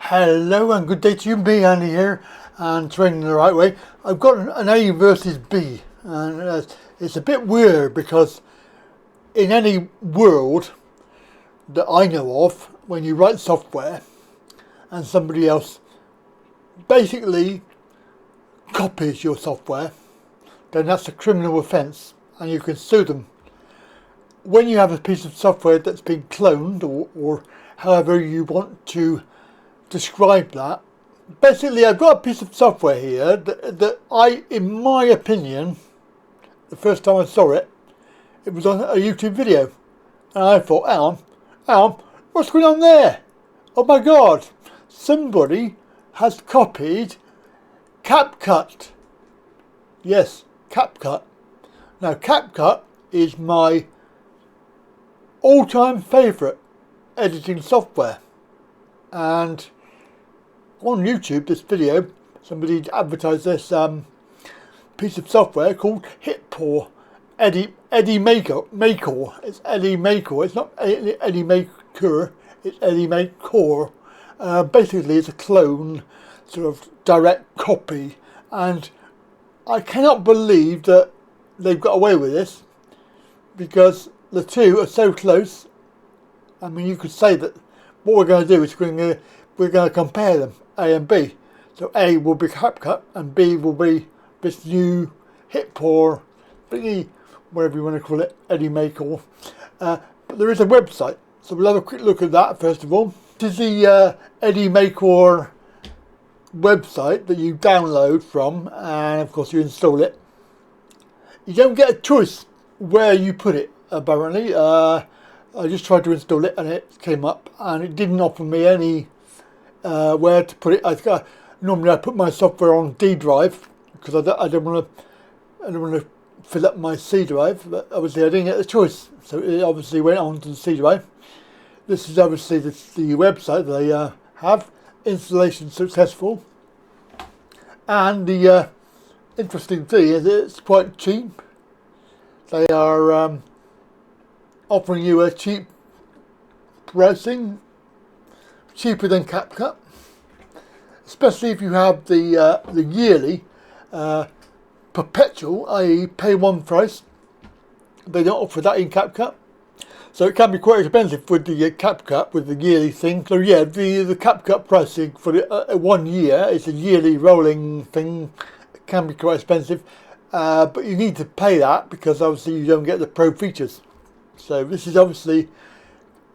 Hello and good day to you, me Andy here, and Training the Right Way. I've got an A versus B, and it's a bit weird because in any world that I know of, when you write software and somebody else basically copies your software, then that's a criminal offence and you can sue them. When you have a piece of software that's been cloned or however you want to describe that, basically I've got a piece of software here that I, in my opinion, the first time I saw it, it was on a YouTube video, and I thought, hang on, what's going on there? Oh my god, somebody has copied Capcut. Yes, Capcut. Now Capcut is my all-time favourite editing software, and on YouTube, this video, somebody advertised this piece of software called Hitpaw Eddie Maker. It's Eddie Maker. It's not Eddie Maker. It's Eddie Maker. Basically, it's a clone, sort of direct copy, and I cannot believe that they've got away with this because the two are so close. I mean, you could say that what we're going to do is we're going to compare them, A and B. So A will be Capcut and B will be this new Hitpaw thingy, whatever you want to call it, Eddie Maker. But there is a website, so we'll have a quick look at that first of all. This is the Eddie Maker website that you download from, and of course you install it. You don't get a choice where you put it, apparently. I just tried to install it and it came up and it didn't offer me any where to put it. Normally I put my software on D drive because I don't want to fill up my C drive, but obviously I didn't get the choice, so it obviously went on to the C drive. This is obviously the website they have. Installation successful, and the interesting thing is it's quite cheap. They are offering you a cheap pricing, cheaper than Capcut, especially if you have the yearly perpetual, i.e. pay one price. They don't offer that in Capcut, so it can be quite expensive with the Capcut, with the yearly thing. So yeah, the Capcut pricing for the 1 year, it's a yearly rolling thing. It can be quite expensive, but you need to pay that because obviously you don't get the pro features. So this is obviously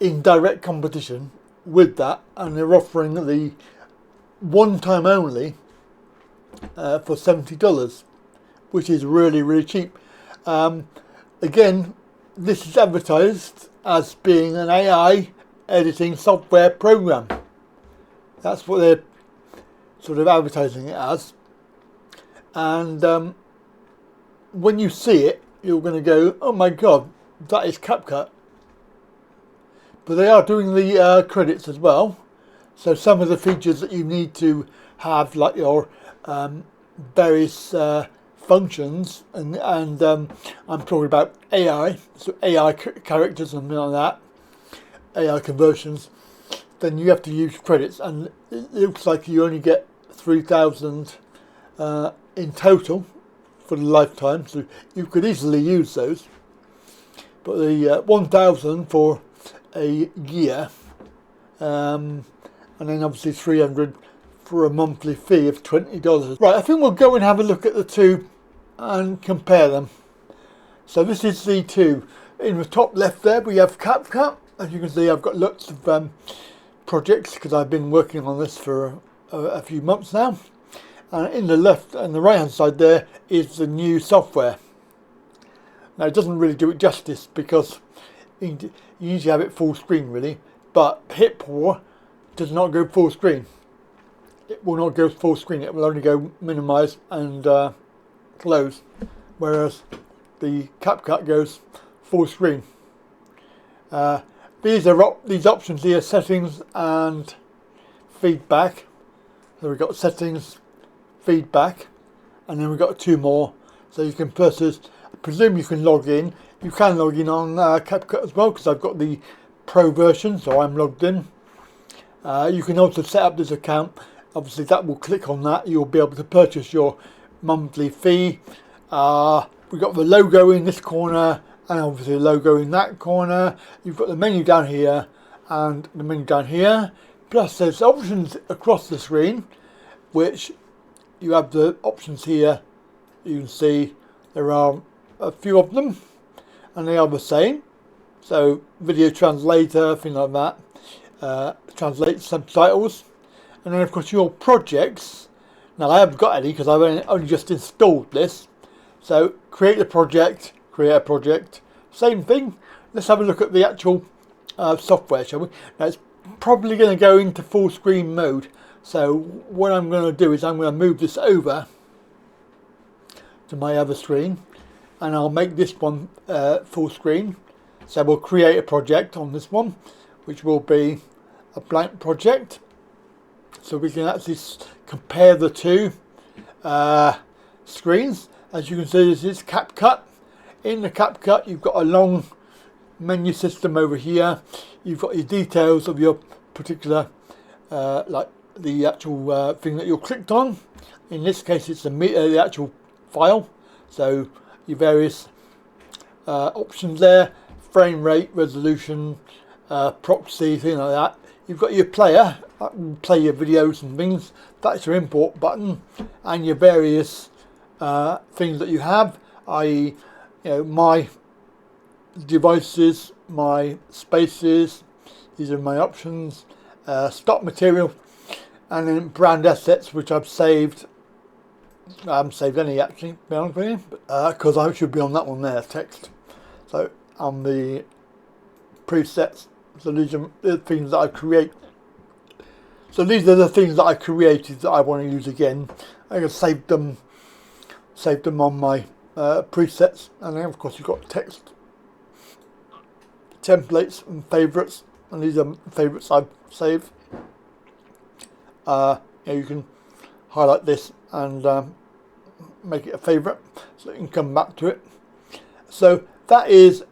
in direct competition with that, and they're offering the one time only for $70, which is really cheap. Again, this is advertised as being an AI editing software program. That's what they're sort of advertising it as. And when you see it, you're going to go, oh my god, that is Capcut. But they are doing the credits as well. So some of the features that you need to have, like your various functions, and I'm talking about AI, so AI characters and something like that, AI conversions, then you have to use credits, and it looks like you only get 3,000 in total for the lifetime, so you could easily use those. But the 1,000 for a year, and then obviously 300 for a monthly fee of $20. Right, I think we'll go and have a look at the two and compare them. So this is the two. In the top left there we have Capcut. As you can see, I've got lots of projects because I've been working on this for a few months now. And in the left and the right hand side there is the new software. Now it doesn't really do it justice because you need to have it full screen really, but Hitpaw does not go full screen. It will not go full screen, it will only go minimize and close, whereas the Capcut goes full screen. These options here, settings and feedback. So we've got settings, feedback, and then we've got two more. So you can I presume you can log in. You can log in on Capcut as well because I've got the Pro version, so I'm logged in. You can also set up this account. Obviously that will click on that, you'll be able to purchase your monthly fee. We've got the logo in this corner and obviously the logo in that corner. You've got the menu down here and the menu down here. Plus there's options across the screen, which you have the options here. You can see there are a few of them and they are the same. So video translator, thing like that, translate subtitles. And then of course your projects. Now I haven't got any because I've only just installed this. So create a project, same thing. Let's have a look at the actual software, shall we? Now it's probably going to go into full screen mode. So what I'm going to do is I'm going to move this over to my other screen and I'll make this one full screen. So we'll create a project on this one, which will be a blank project. So we can actually compare the two screens. As you can see, this is Capcut. In the Capcut, you've got a long menu system over here. You've got your details of your particular, like the actual thing that you're clicked on. In this case, it's the actual file. So your various options there, frame rate, resolution, proxy, thing like that. You've got your player, that will play your videos and things. That's your import button, and your various things that you have, i.e., my devices, my spaces. These are my options. Stock material, and then brand assets, which I've saved. I haven't saved any actually, to be honest with you, because I should be on that one there, text. So on the presets. So these are the things that I create. So these are the things that I created that I want to use again. I can save them on my presets, and then of course you've got text, templates, and favourites, and these are favourites I've saved. You can highlight this and make it a favourite, so you can come back to it. So that is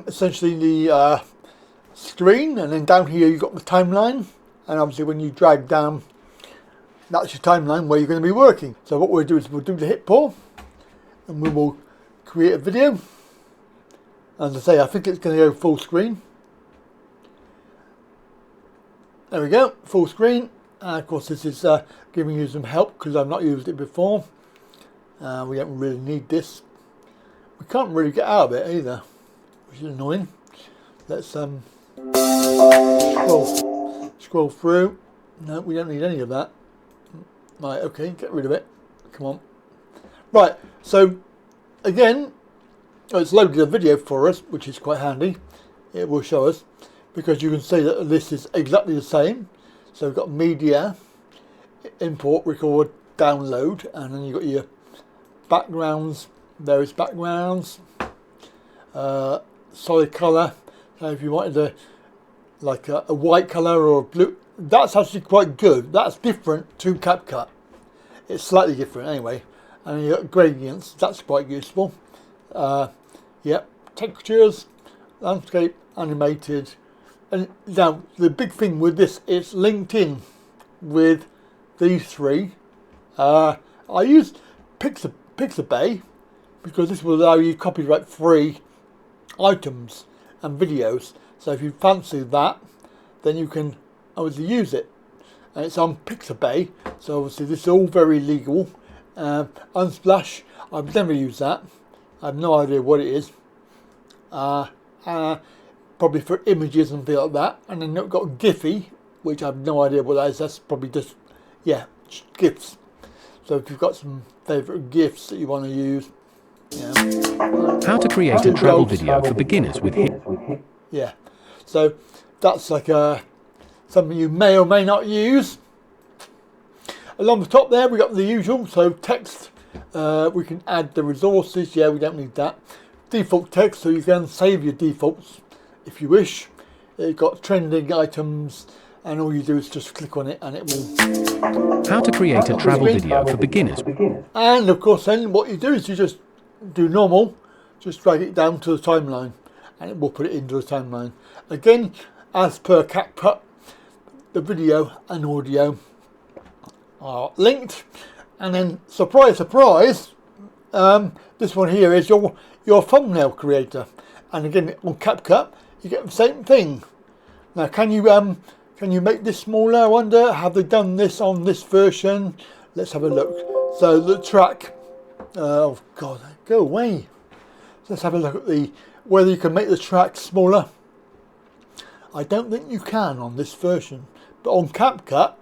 essentially the screen, and then down here you've got the timeline, and obviously when you drag down, that's your timeline where you're going to be working. So what we'll do is we'll do the Hitpaw, and we will create a video. As I say, I think it's going to go full screen. There we go, full screen. And of course this is giving you some help because I've not used it before. We don't really need this. We can't really get out of it either, which is annoying. Let's scroll through. No, we don't need any of that. Right, okay, get rid of it. Come on. Right, so again, it's loaded a video for us, which is quite handy. It will show us, because you can see that this is exactly the same. So we've got media, import, record, download, and then you've got your backgrounds, various backgrounds, solid colour. So if you wanted a white colour or a blue, that's actually quite good. That's different to Capcut. It's slightly different anyway. And you've got gradients, that's quite useful. Yep, textures, landscape, animated. And now the big thing with this, it's linked in with these three. I used Pixabay because this will allow you copyright-free items and videos. So if you fancy that, then you can obviously use it. And it's on Pixabay, so obviously this is all very legal. Unsplash, I've never used that. I have no idea what it is. Probably for images and things like that. And then you've got Giphy, which I have no idea what that is. That's probably just, yeah, GIFs. So if you've got some favourite GIFs that you want to use. Yeah. How to create a travel video for beginners with Hitpaw. Yeah, so that's like something you may or may not use. Along the top there we got the usual, so text, we can add the resources. Yeah, we don't need that. Default text, so you can save your defaults if you wish. You've got trending items, and all you do is just click on it and it will... How to create a travel video for beginners. And of course then what you do is you just do normal, just drag it down to the timeline and it will put it into the timeline. Again, as per Capcut, the video and audio are linked. And then, surprise, surprise, this one here is your thumbnail creator. And again, on Capcut, you get the same thing. Now, can you make this smaller? I wonder, have they done this on this version? Let's have a look. So the track, oh God, go away. Let's have a look at whether you can make the track smaller. I don't think you can on this version, but on Capcut,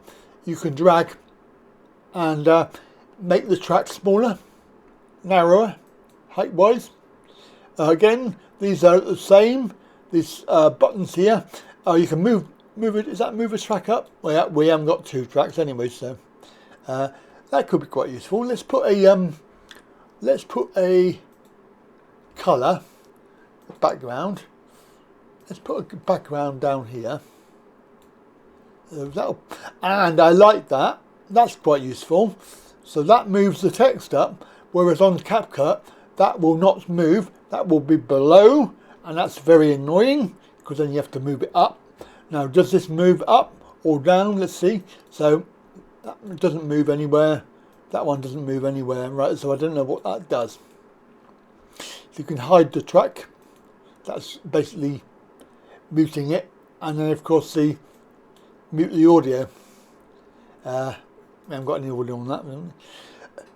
you can drag and make the track smaller, narrower, height-wise. Again, these are the same. These buttons here, you can move it. Is that move a track up? Well, we haven't got 2 tracks anyway, so that could be quite useful. Let's put a colour background. Let's put a background down here. And I like that. That's quite useful. So that moves the text up, whereas on Capcut that will not move. That will be below, and that's very annoying because then you have to move it up. Now, does this move up or down? Let's see. So that doesn't move anywhere. That one doesn't move anywhere, right? So I don't know what that does. So you can hide the track. That's basically muting it, and then of course mute the audio. We haven't got any audio on that one.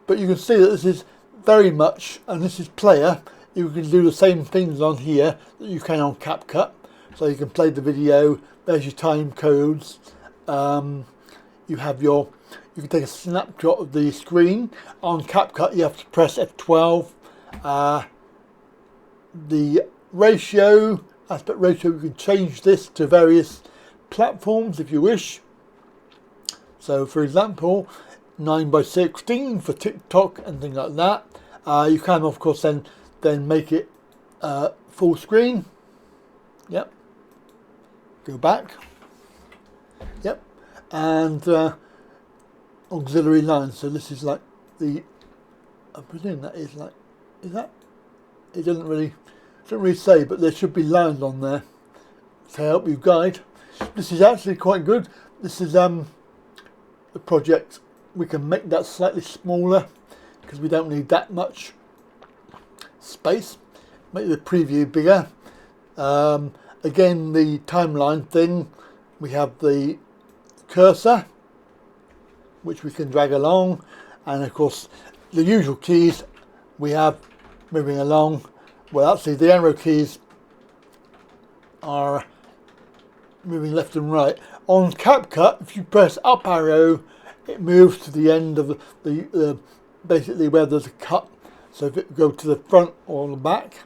But you can see that this is very much, and this is player. You can do the same things on here that you can on Capcut. So you can play the video. There's your time codes. You can take a snapshot of the screen. On Capcut, you have to press F12. The ratio, aspect ratio, you can change this to various platforms if you wish. So, for example, 9:16 for TikTok and things like that. You can, of course, then make it full screen. Yep. Go back. Yep. And auxiliary lines. So this is like I presume that is like, is that? It doesn't really say, but there should be lines on there to help you guide. This is actually quite good. This is the project. We can make that slightly smaller because we don't need that much space. Make the preview bigger. Again, the timeline thing, we have the cursor which we can drag along, and of course the usual keys we have moving along. Well, actually the arrow keys are moving left and right. On Capcut, if you press up arrow, it moves to the end of the basically where there's a cut. So if it go to the front or the back,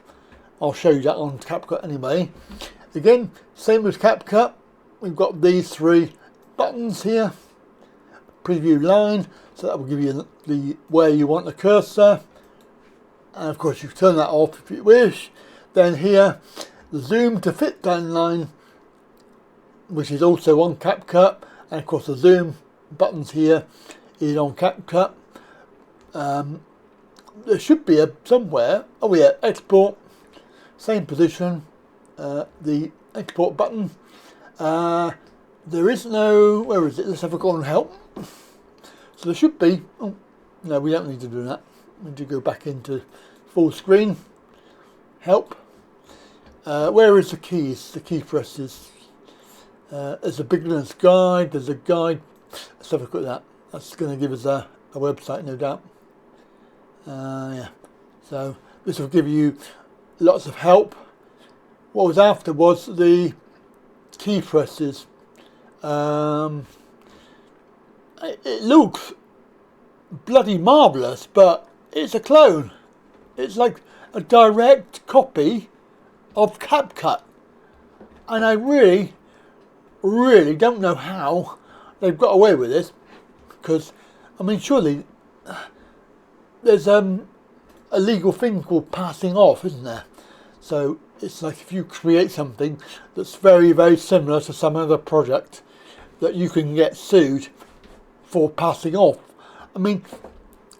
I'll show you that on Capcut anyway. Again, same as Capcut, we've got these 3 buttons here. Preview line, so that will give you where you want the cursor. And of course you turn that off if you wish. Then here, the zoom to fit down line, which is also on Capcut. And of course the zoom buttons here is on Capcut. There should be somewhere, oh yeah, export, same position, the export button. There is no, where is it? Let's have a go on help. So there should be, oh, no, we don't need to do that. We need to go back into full screen, help. Where is the keys, the key presses? There's a beginner's guide, there's a guide. Let's have a look at that. That's going to give us a website, no doubt. Yeah, so this will give you lots of help. What was after was the key presses. It looks bloody marvellous, but it's a clone. It's like a direct copy of Capcut, and I really don't know how they've got away with this, because I mean surely there's a legal thing called passing off, isn't there? So it's like if you create something that's very, very similar to some other project, that you can get sued for passing off. I mean,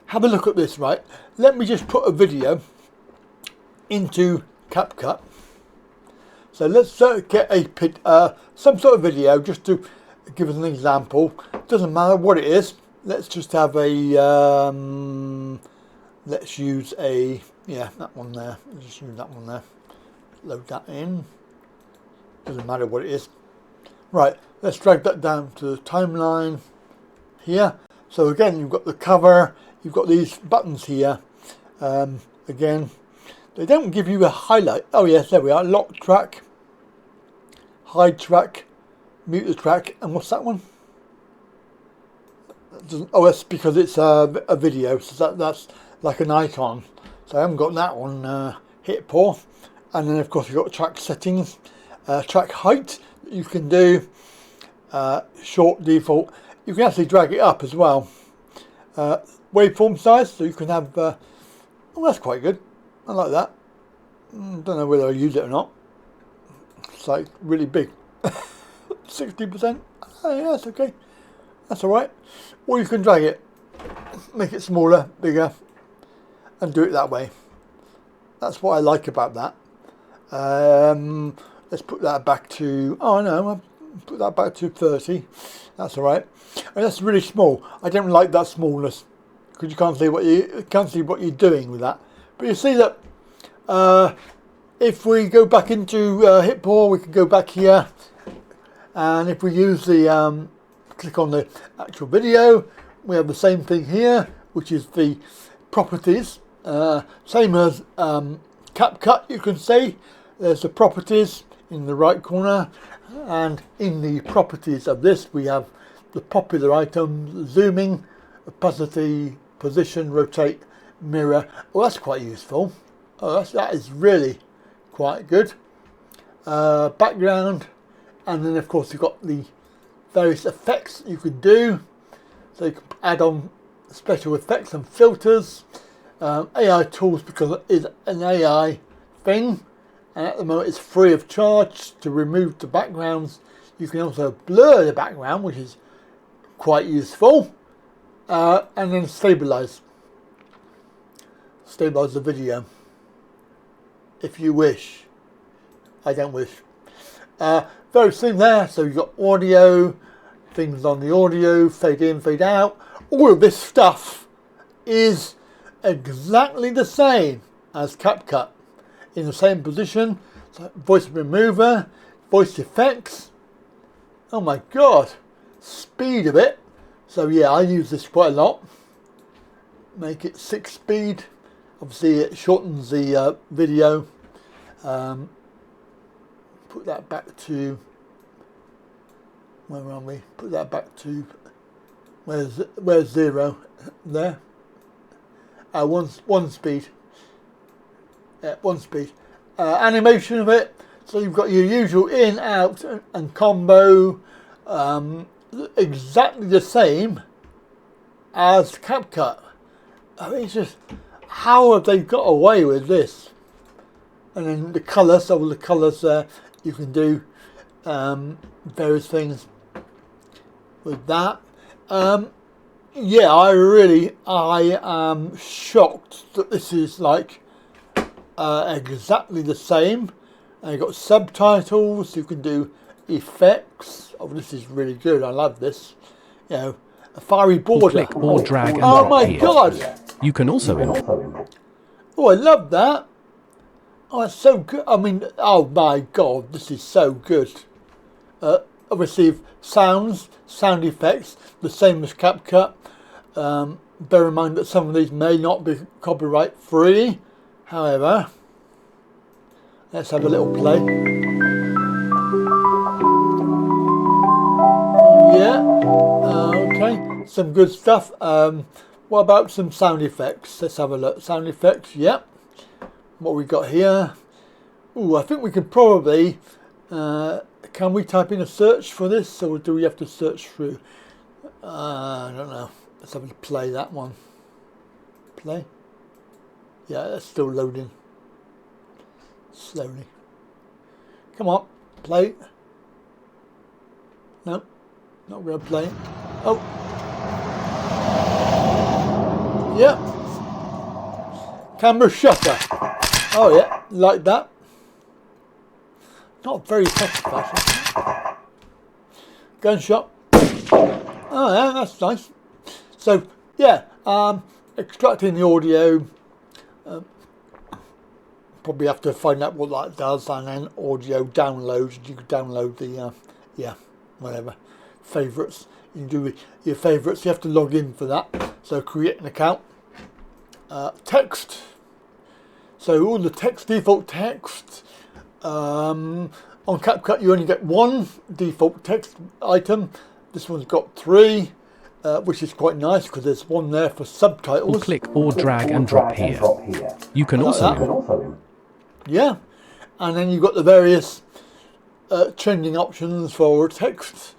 have a look at this, right? Let me just put a video into Capcut. So let's get some sort of video just to give us an example. Doesn't matter what it is. Let's just have a, let's use a, yeah, that one there. Just use that one there. Load that in. Doesn't matter what it is. Right, let's drag that down to the timeline here. So again, you've got the cover, you've got these buttons here. Again, they don't give you a highlight. Oh yes, there we are. Lock track, hide track, mute the track, and what's that one? Oh, that's because it's a video, so that's like an icon. So I haven't got that one, Hitpaw. And then of course you've got track settings, track height you can do, short default. You can actually drag it up as well. Waveform size, so you can have, oh that's quite good, I like that. Don't know whether I use it or not. It's like really big. 60%, oh, yeah, that's okay, that's alright. Or you can drag it, make it smaller, bigger, and do it that way. That's what I like about that. Let's put that back to, oh no, I'll put that back to 30. That's alright. And that's really small. I don't like that smallness because you can't see what you're doing with that. But you see that if we go back into Hitpaw, we can go back here, and if we use the click on the actual video, we have the same thing here, which is the properties. Same as Capcut, you can see there's the properties in the right corner, and in the properties of this we have the popular items, zooming, opacity, position, rotate, mirror. Well, that's quite useful. Oh, that is really quite good. Background, and then of course you've got the various effects you can do. So you can add on special effects and filters. AI tools, because it is an AI thing, and at the moment it's free of charge to remove the backgrounds. You can also blur the background, which is quite useful, and then stabilize the video if you wish. I don't wish. Very soon there, so you've got audio, things on the audio, fade in, fade out. All of this stuff is exactly the same as Capcut, in the same position. So voice remover, voice effects. Oh my god, speed of it. So yeah, I use this quite a lot. Make it 6 speed. Obviously it shortens the video. Put that back to, where are we? Put that back to, where's 0? There. One speed. Yeah, 1 speed. Animation of it. So you've got your usual in, out, and combo. Exactly the same as Capcut. I mean, it's just, how have they got away with this? And then the colours, all the colours there, you can do various things with that. Yeah, I am shocked that this is like exactly the same. And you've got subtitles, you can do effects. Oh, this is really good, I love this. You know, a fiery border. Click or drag and oh drop my here. god! You can also Oh, I love that. Oh, it's so good. I mean, oh my god, this is so good. Obviously, sound effects, the same as Capcut. Bear in mind that some of these may not be copyright free. However, let's have a little play. Yeah, okay, some good stuff. What about some sound effects? Let's have a look. Sound effects, yep. What we got here? Ooh, I think we can probably, can we type in a search for this, or do we have to search through? I don't know. Let's have a play that one. Play. Yeah, that's still loading. Slowly. Come on, play. No, not going to play. Oh. Yeah. Camera shutter. Oh yeah, like that. Not very satisfying. Gunshot. Oh yeah, that's nice. So yeah, extracting the audio, probably have to find out what that does, and then audio downloads. You can download the yeah, whatever favourites. You can do your favourites. You have to log in for that. So create an account. Text. So all the text, default text. On Capcut you only get one default text item. This one's got 3, which is quite nice because there's one there for subtitles. Or click or drag and drop here. You can also... Yeah, and then you've got the various trending options for text.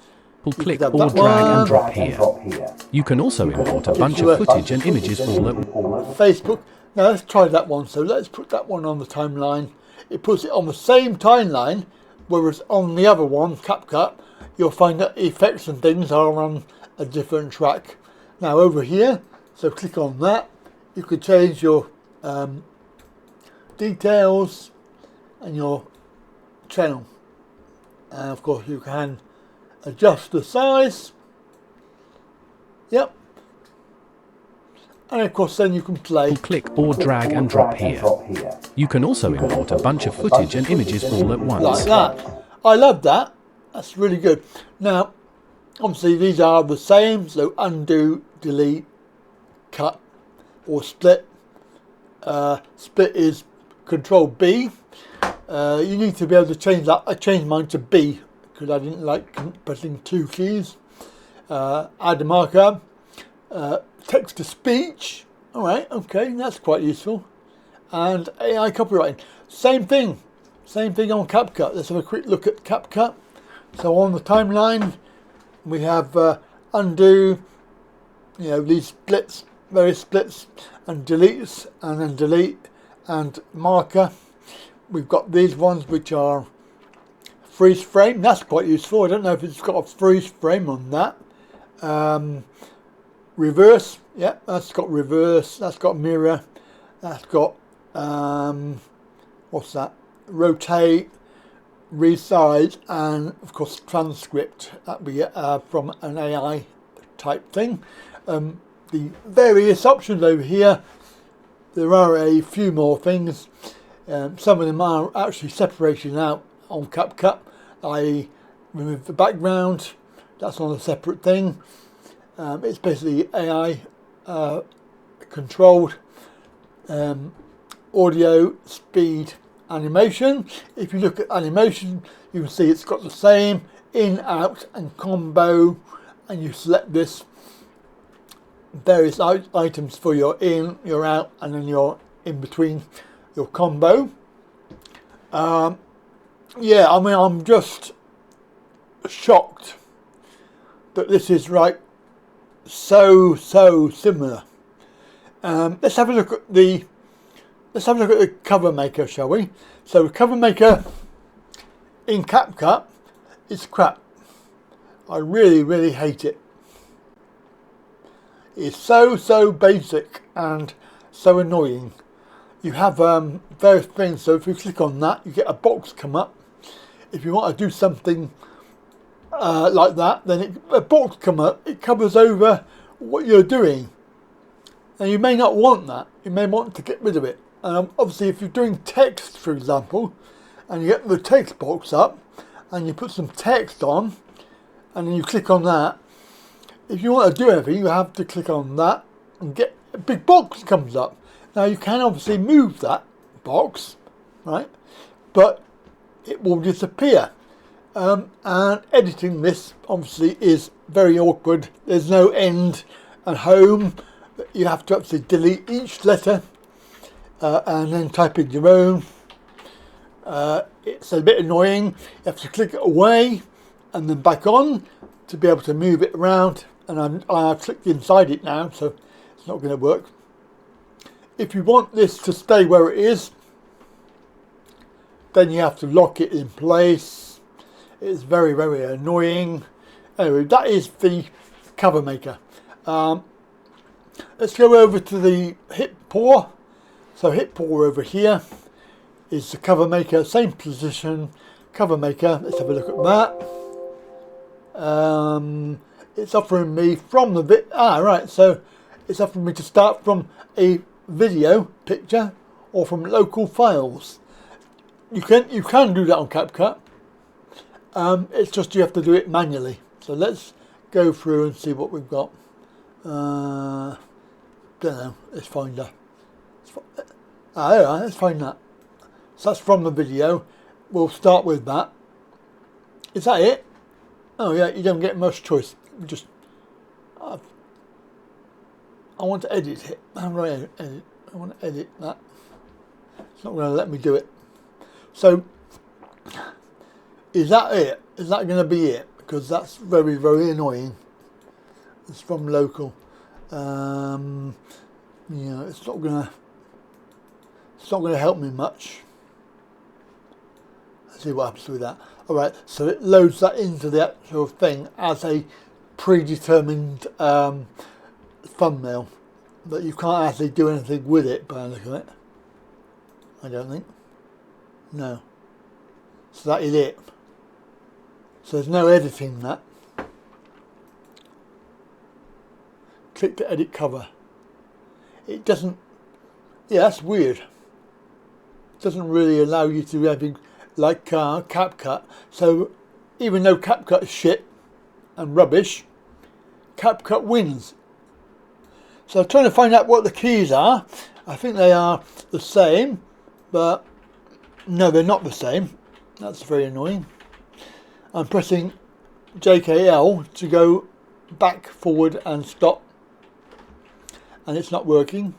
Click or drag and drop here. You can also import a bunch of footage and images all at once. Facebook. Now let's try that one. So let's put that one on the timeline. It puts it on the same timeline, whereas on the other one, CapCut, you'll find that effects and things are on a different track. Now over here, so click on that. You could change your details and your channel. And of course you can adjust the size. Yep. And of course then you can play. Click or drag and drop here. You can also import a bunch of footage and images all at once. Like that. I love that. That's really good. Now, obviously these are the same. So undo, delete, cut or split. Split is Control B. You need to be able to change that. I changed mine to B because I didn't like pressing 2 keys. Add a marker. Text to speech. Alright, okay, that's quite useful. And AI copywriting. Same thing on CapCut. Let's have a quick look at CapCut. So on the timeline we have undo, you know, these splits, various splits, and deletes, and then delete and marker. We've got these ones which are freeze frame. That's quite useful. I don't know if it's got a freeze frame on that. Reverse, yeah, that's got reverse, that's got mirror, that's got, what's that, rotate, resize, and of course transcript. That'd be from an AI type thing. The various options over here, there are a few more things. Some of them are actually separated out on CapCut. I remove the background, that's on a separate thing. It's basically AI controlled audio, speed, animation. If you look at animation, you can see it's got the same in, out, and combo, and you select this various items for your in, your out, and then your in between, your combo. Yeah, I mean, I'm just shocked that this is right. So similar. Let's have a look at the cover maker, shall we? So cover maker in CapCut is crap. I really hate it. It's so basic and so annoying. You have various things. So if you click on that, you get a box come up. If you want to do something like that, then a box come up, it covers over what you're doing. And you may not want that. You may want to get rid of it. Obviously, if you're doing text, for example, and you get the text box up, and you put some text on, and then you click on that, if you want to do anything, you have to click on that, and get a big box comes up. Now, you can obviously move that box, right? But it will disappear. And editing this obviously is very awkward. There's no end and home. You have to actually delete each letter and then type in your own. It's a bit annoying. You have to click it away and then back on to be able to move it around. And I've clicked inside it now, so it's not going to work. If you want this to stay where it is, then you have to lock it in place. It's very annoying. Anyway, that is the cover maker. Let's go over to the Hitpaw. So Hitpaw over here is the cover maker, same position, cover maker. Let's have a look at that. it's offering me from the right, so it's offering me to start from a video picture or from local files. You can do that on Capcut. It's just you have to do it manually. So let's go through and see what we've got. Don't know. Let's find that. Alright, let's find that. So that's from the video. We'll start with that. Is that it? Oh yeah, you don't get much choice. Just I want to edit it. How do I edit? I want to edit that. It's not going to let me do it. So is that it? Is that going to be it? Because that's very, very annoying. It's from local. Yeah, it's not going to help me much. Let's see what happens with that. All right, so it loads that into the actual thing as a predetermined thumbnail, but you can't actually do anything with it by the look of it. I don't think. No. So that is it. So there's no editing that. Click to edit cover. It doesn't. Yeah, that's weird. It doesn't really allow you to do anything like CapCut. So even though CapCut is shit and rubbish, CapCut wins. So I'm trying to find out what the keys are. I think they are the same, but no, they're not the same. That's very annoying. I'm pressing JKL to go back, forward and stop, and it's not working.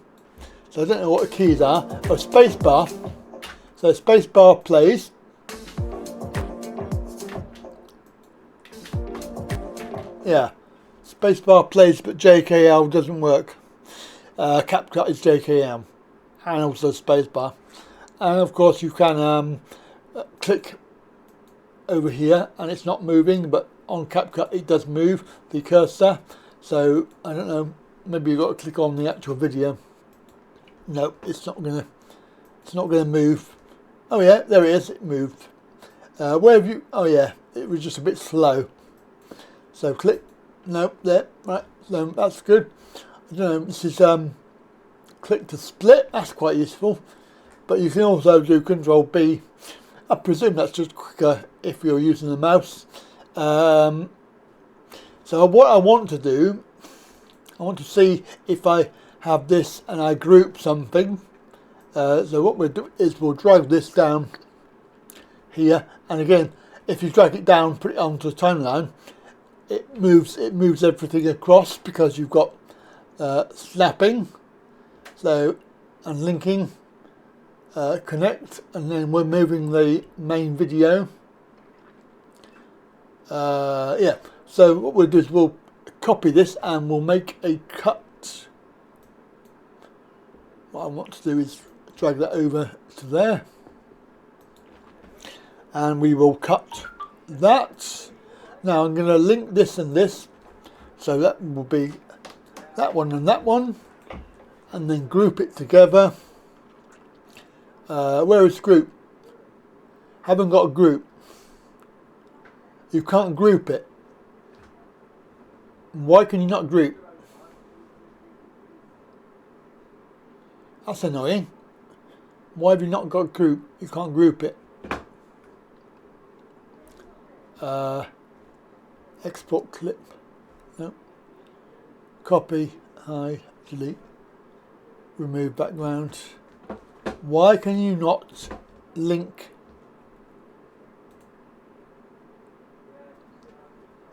So I don't know what the keys are. Oh, spacebar. So spacebar plays. Yeah, spacebar plays, but JKL doesn't work. CapCut is JKL, and also spacebar. And of course you can click over here, and it's not moving, but on CapCut it does move the cursor. So I don't know. Maybe you've got to click on the actual video. No, it's not gonna move. Oh yeah, there it is. It moved. Where have you? Oh yeah, it was just a bit slow. So click. Nope, there. Right. So that's good. I don't know. This is click to split. That's quite useful. But you can also do Control B. I presume that's just quicker if you're using the mouse. So what I want to do, I want to see if I have this and I group something. So what we'll do is we'll drag this down here, and again, if you drag it down, put it onto the timeline, it moves everything across because you've got snapping, so, and linking, connect, and then we're moving the main video. Yeah, so what we'll do is we'll copy this and we'll make a cut. What I want to do is drag that over to there, and we will cut that. Now I'm going to link this and this, so that will be that one and that one, and then group it together. Where is group? Haven't got a group. You can't group it. Why can you not group? That's annoying. Why have you not got a group? You can't group it. Export clip. No. Copy. Hide. Delete. Remove background. Why can you not link?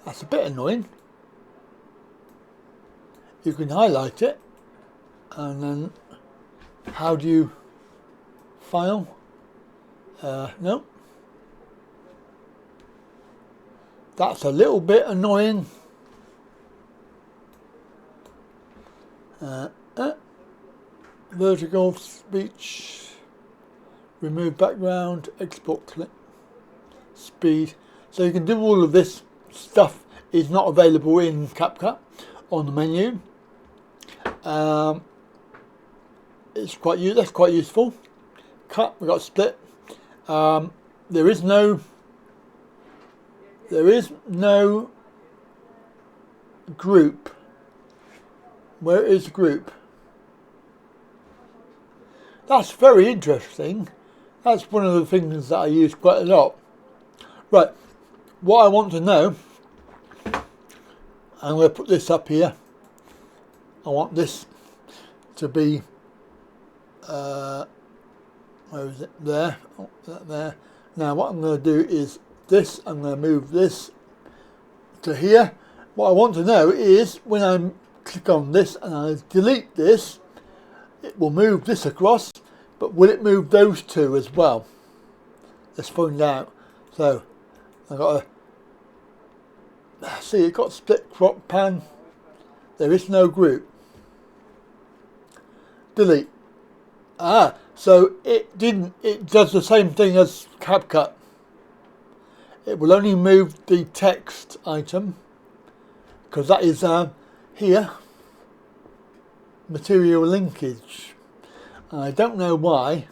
That's a bit annoying. You can highlight it, and then how do you file? No. That's a little bit annoying. Vertical speech, remove background, export clip, speed. So you can do all of this stuff. Is not available in CapCut on the menu. It's that's quite useful. Cut, we got split. There is no group. Where is group? That's very interesting. That's one of the things that I use quite a lot. Right, what I want to know, I'm going to put this up here. I want this to be, where is it? There. Oh, there. Now what I'm going to do is this. I'm going to move this to here. What I want to know is when I click on this and I delete this, it will move this across, but will it move those two as well? Let's find out. So I've got to see, it got split crop pan. There is no group. Delete. So it does the same thing as Capcut. It will only move the text item, because that is here, material linkage. I don't know why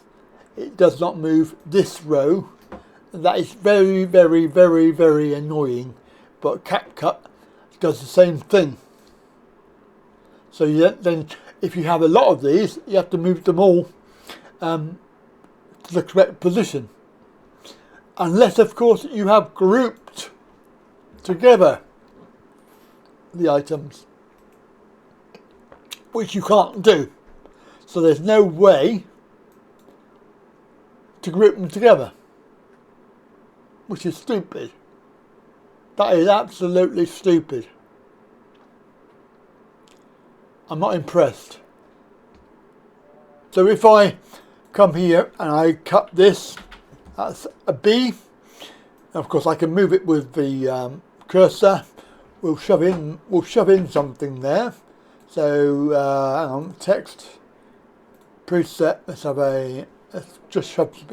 it does not move this row. That is very, very, very, very annoying. But Capcut does the same thing. So then if you have a lot of these, you have to move them all to the correct position. Unless, of course, you have grouped together the items, which you can't do. So there's no way to group them together, which is stupid. That is absolutely stupid. I'm not impressed. So if I come here and I cut this, that's a B. Of course, I can move it with the cursor. We'll shove in something there. So hang on, text preset. Let's just shove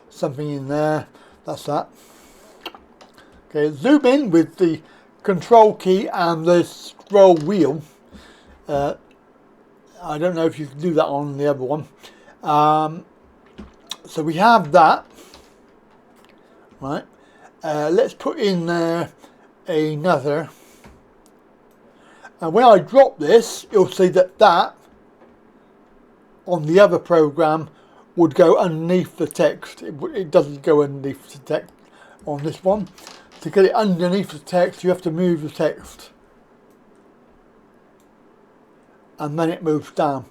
something in there. That's that. Okay, zoom in with the control key and the scroll wheel. I don't know if you can do that on the other one. So we have that. Right. Let's put in there another. And when I drop this, you'll see that on the other program would go underneath the text. It doesn't go underneath the text on this one. To get it underneath the text, you have to move the text. And then it moves down,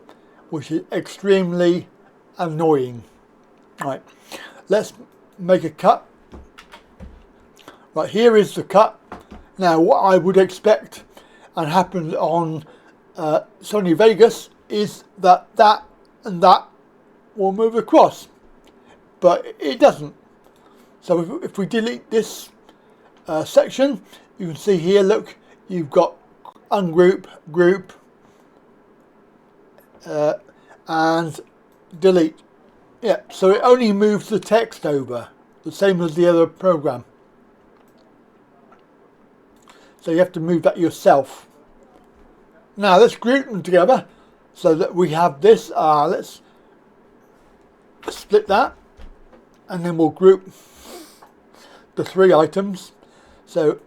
which is extremely annoying. Right, let's make a cut. Right, here is the cut. Now, what I would expect and happened on Sony Vegas is that and that will move across, but it doesn't. So if we delete this section, you can see here, look, you've got ungroup, group, and delete. Yeah, so it only moves the text over, the same as the other program. So you have to move that yourself. Now let's group them together so that we have this. Let's split that, and then we'll group the three items. So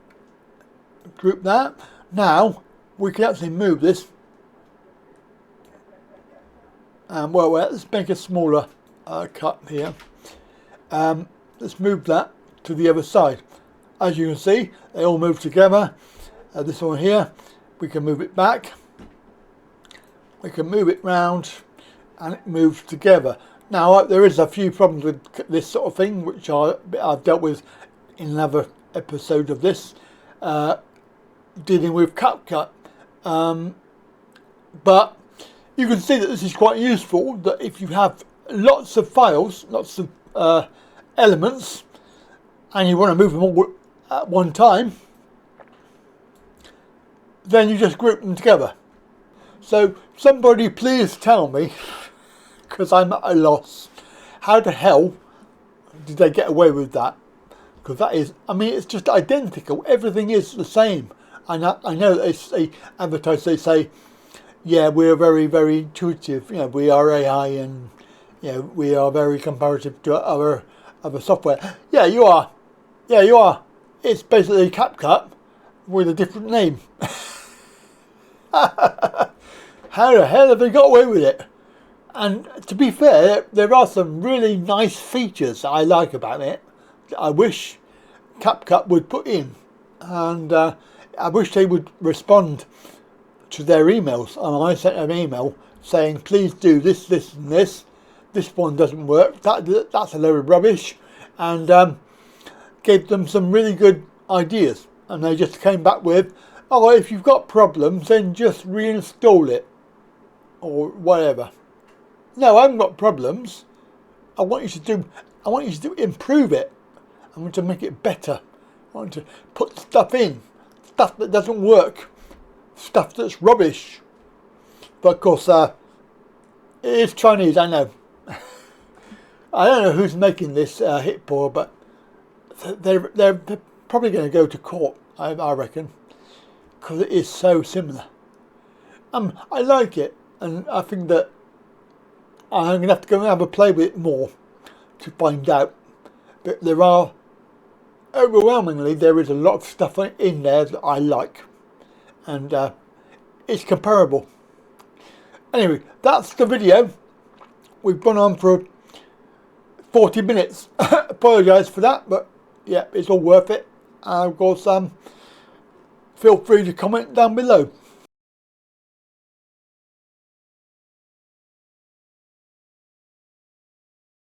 group that. Now we can actually move this. Well, let's make a smaller cut here. Let's move that to the other side. As you can see, they all move together. This one here, we can move it back. We can move it round, and it moves together. Now, there is a few problems with this sort of thing, which I've dealt with in another episode of this, dealing with Capcut. But you can see that this is quite useful, that if you have lots of files, lots of elements, and you want to move them all at one time, then you just group them together. So somebody please tell me, because I'm at a loss, how the hell did they get away with that? Because that is, I mean, it's just identical. Everything is the same. I know that they advertise, they say, yeah, we're very, very intuitive. You know, we are AI, and you know, we are very comparative to other software. Yeah, you are. Yeah, you are. It's basically Capcut with a different name. How the hell have they got away with it? And to be fair, there are some really nice features I like about it that I wish Capcut would put in. And I wish they would respond to their emails. And I sent an email saying, please do this, this and this. This one doesn't work. That's a load of rubbish. And gave them some really good ideas. And they just came back with, oh, if you've got problems, then just reinstall it. Or whatever. No, I haven't got problems. I want you to improve it. I want to make it better. I want to put stuff in. Stuff that doesn't work. Stuff that's rubbish. But of course, it is Chinese, I know. I don't know who's making this Hitpaw, but they're probably going to go to court, I reckon. Because it is so similar. I like it. And I think that I'm going to have to go and have a play with it more to find out. But overwhelmingly, there is a lot of stuff in there that I like. And it's comparable. Anyway, that's the video. We've gone on for 40 minutes. Apologise for that, but yeah, it's all worth it. And of course, feel free to comment down below.